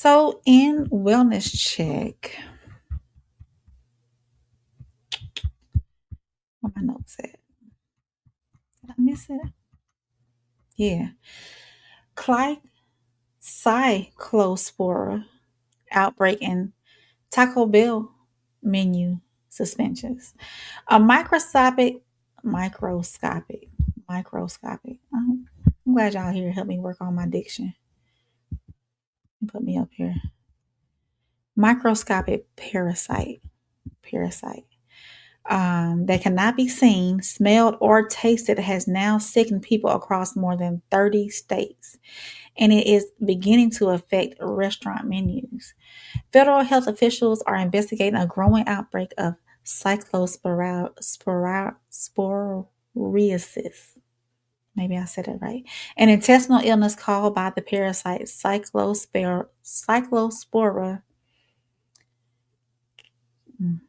So in wellness check, where my notes at? Did I miss it? Yeah. Cly- Cyclospora outbreak and Taco Bell menu suspensions. A microscopic, microscopic. I'm glad y'all here help me work on my diction and put me up here. Microscopic parasite. That cannot be seen, smelled, or tasted has now sickened people across more than 30 states, and it is beginning to affect restaurant menus. Federal health officials are investigating a growing outbreak of cyclosporiasis. Maybe I said it right. An intestinal illness caused by the parasite Cyclospora.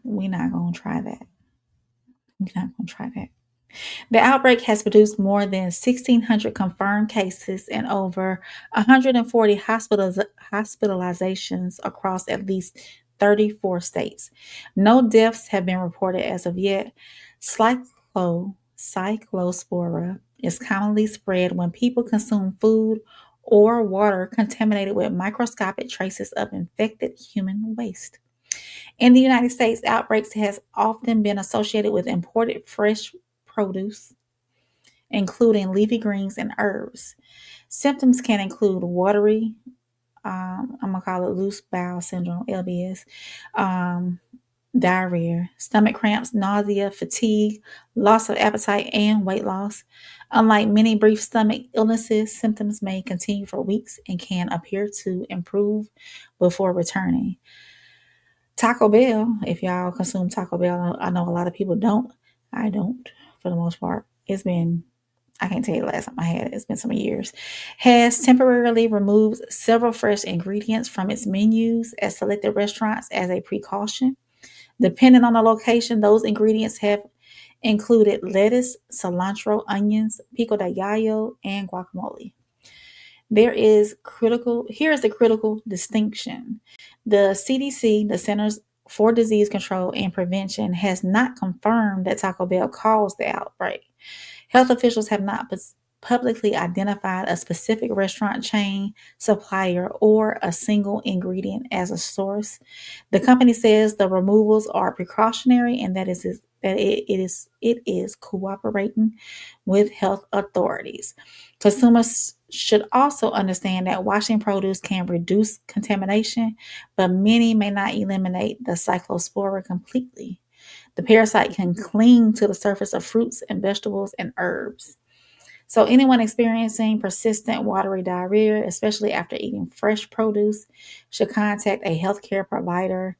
We're not going to try that. We're not going to try that. The outbreak has produced more than 1,600 confirmed cases and over 140 hospitalizations across at least 34 states. No deaths have been reported as of yet. Cyclospora is commonly spread when people consume food or water contaminated with microscopic traces of infected human waste. In the United States, outbreaks has often been associated with imported fresh produce, including leafy greens and herbs. Symptoms can include watery, I'm gonna call it loose bowel syndrome, LBS, um, diarrhea, stomach cramps, nausea, fatigue, loss of appetite, and weight loss. Unlike many brief stomach illnesses, symptoms may continue for weeks and can appear to improve before returning. Taco Bell, if y'all consume Taco Bell, I know a lot of people don't. I don't, for the most part. I can't tell you the last time I had it. It's been some years. Has temporarily removed several fresh ingredients from its menus at selected restaurants as a precaution. Depending on the location, those ingredients have included lettuce, cilantro, onions, pico de gallo, and guacamole. Here is the critical distinction. The CDC, the Centers for Disease Control and Prevention, has not confirmed that Taco Bell caused the outbreak. Health officials have not publicly identified a specific restaurant chain, supplier, or a single ingredient as a source. The company says the removals are precautionary and that it is cooperating with health authorities. Consumers should also understand that washing produce can reduce contamination, but many may not eliminate the cyclospora completely. The parasite can cling to the surface of fruits and vegetables and herbs. So, anyone experiencing persistent watery diarrhea, especially after eating fresh produce, should contact a healthcare provider.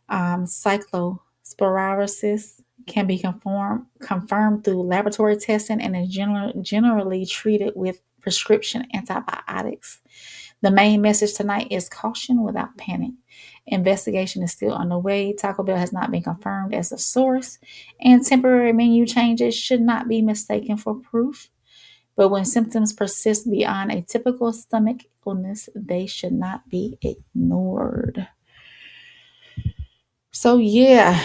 Cyclosporiasis can be confirmed through laboratory testing and is generally treated with prescription antibiotics. The main message tonight is caution without panic. Investigation is still underway. Taco Bell has not been confirmed as a source, and temporary menu changes should not be mistaken for proof. But when symptoms persist beyond a typical stomach illness, they should not be ignored. So, yeah,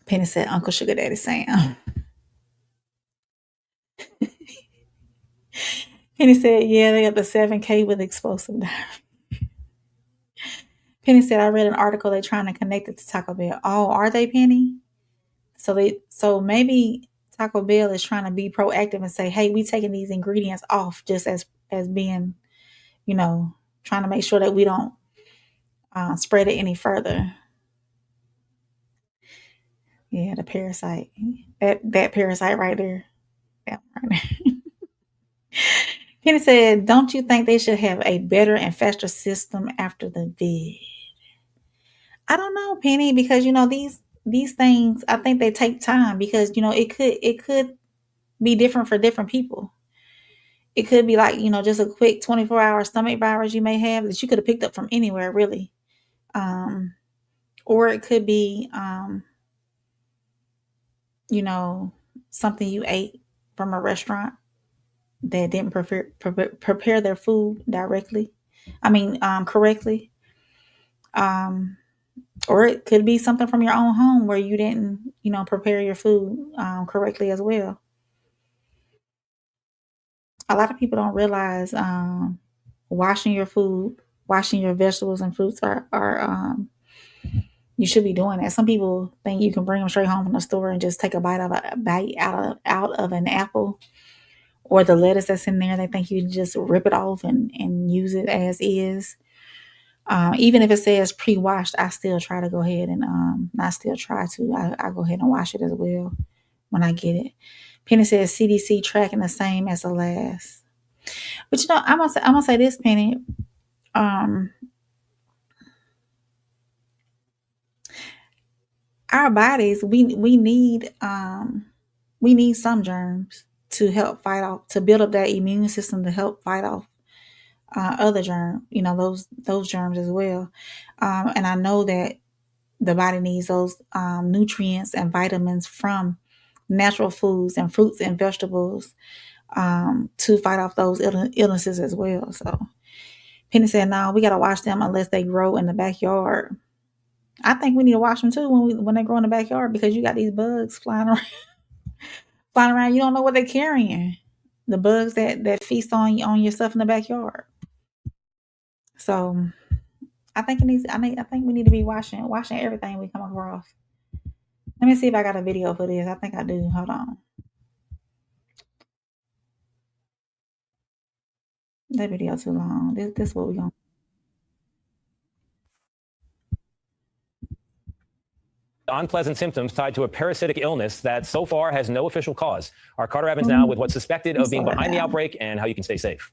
Penny said, Uncle Sugar Daddy Sam. Penny said, yeah, they got the 7K with explosive diarrhea. Penny said, I read an article they're trying to connect it to Taco Bell. Oh, are they, Penny? So maybe Taco Bell is trying to be proactive and say, hey, we taking these ingredients off just as being, you know, trying to make sure that we don't spread it any further. Yeah, the parasite. That parasite right there. That one right there. Penny said, don't you think they should have a better and faster system after the vid? I don't know, Penny, because these things, I think they take time because it could be different for different people. It could be like, just a quick 24-hour stomach virus you may have that you could have picked up from anywhere, really. Um, or it could be, you know, something you ate from a restaurant that didn't prepare their food directly. correctly. Um, or it could be something from your own home where you didn't, prepare your food correctly as well. A lot of people don't realize washing your food, washing your vegetables and fruits are you should be doing that. Some people think you can bring them straight home from the store and just take a bite out of an apple or the lettuce that's in there. They think you just rip it off and use it as is. Even if it says pre-washed, I still try to go ahead and I still try to. I go ahead and wash it as well when I get it. Penny says CDC tracking the same as the last. But I'm gonna say this, Penny. Um, our bodies, we need some germs to help fight off, to build up that immune system to help fight off other germs, those germs as well. And I know that the body needs those nutrients and vitamins from natural foods and fruits and vegetables to fight off those illnesses as well. So Penny said, "No, we gotta wash them unless they grow in the backyard." I think we need to wash them too when they grow in the backyard because you got these bugs flying around. Flying around, you don't know what they're carrying. The bugs that feast on your stuff in the backyard. So I think it needs. I think we need to be washing everything we come across. Let me see if I got a video for this. I think I do. Hold on. That video too long. This what we gonna. Unpleasant symptoms tied to a parasitic illness that so far has no official cause. Our Carter Evans now with what's suspected of being behind the outbreak and how you can stay safe.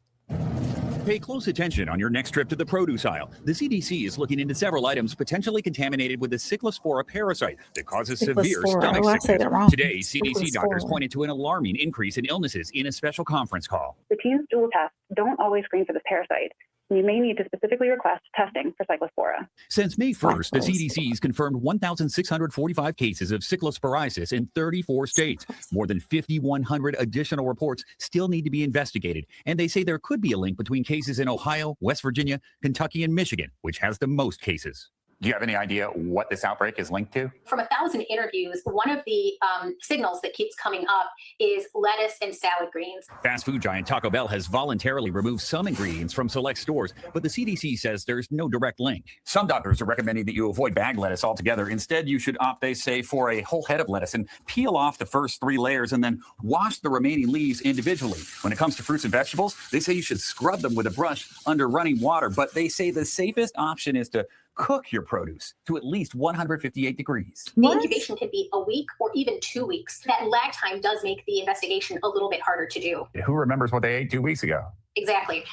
Pay close attention on your next trip to the produce aisle. The CDC is looking into several items potentially contaminated with the Cyclospora parasite that causes severe stomach sickness. Today, CDC doctors pointed to an alarming increase in illnesses in a special conference call. Routine stool tests don't always screen for this parasite. You may need to specifically request testing for Cyclospora. Since May 1st, the CDC's confirmed 1,645 cases of cyclosporiasis in 34 states. More than 5,100 additional reports still need to be investigated, and they say there could be a link between cases in Ohio, West Virginia, Kentucky, and Michigan, which has the most cases. Do you have any idea what this outbreak is linked to? From 1,000 interviews, one of the signals that keeps coming up is lettuce and salad greens. Fast food giant Taco Bell has voluntarily removed some ingredients from select stores, but the CDC says there's no direct link. Some doctors are recommending that you avoid bagged lettuce altogether. Instead, you should opt, they say, for a whole head of lettuce and peel off the first 3 layers and then wash the remaining leaves individually. When it comes to fruits and vegetables, they say you should scrub them with a brush under running water, but they say the safest option is to cook your produce to at least 158 degrees. The incubation could be a week or even 2 weeks. That lag time does make the investigation a little bit harder to do. Who remembers what they ate 2 weeks ago? Exactly.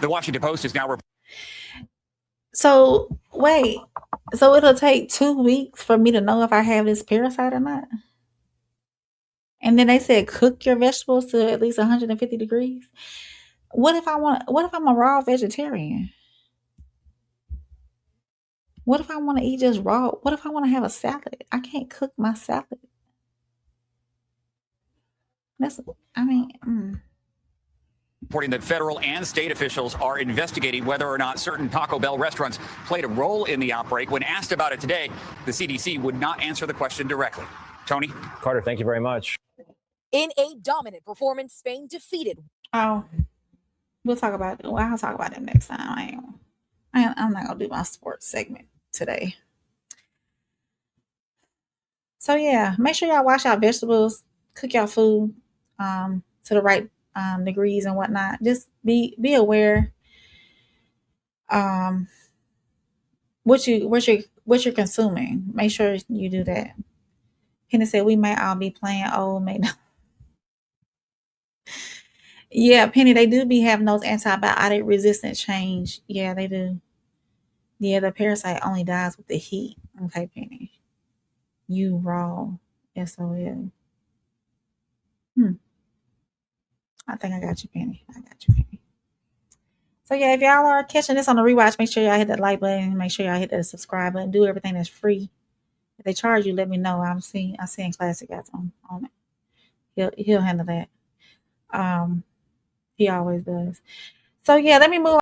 The Washington Post is now... So, wait. So it'll take 2 weeks for me to know if I have this parasite or not? And then they said cook your vegetables to at least 150 degrees? What if I'm a raw vegetarian? What if I want to eat just raw? What if I want to have a salad? I can't cook my salad. Reporting that federal and state officials are investigating whether or not certain Taco Bell restaurants played a role in the outbreak. When asked about it today, the CDC would not answer the question directly. Tony? Carter, thank you very much. In a dominant performance, Spain defeated. Oh, I'll talk about them next time. I'm not gonna do my sports segment today. So yeah, make sure y'all wash out vegetables, cook your food to the right degrees and whatnot. Just be aware what you're consuming. Make sure you do that. Penny said we may all be playing old, may not. Yeah, Penny, they do be having those antibiotic resistant change. Yeah, they do. Yeah, the parasite only dies with the heat. Okay, Penny. You raw. SOL. I think I got you, Penny. So yeah, if y'all are catching this on the rewatch, make sure y'all hit that like button. Make sure y'all hit that subscribe button. Do everything that's free. If they charge you, let me know. I'm seeing Classic guys on it. He'll handle that. He always does. So yeah, let me move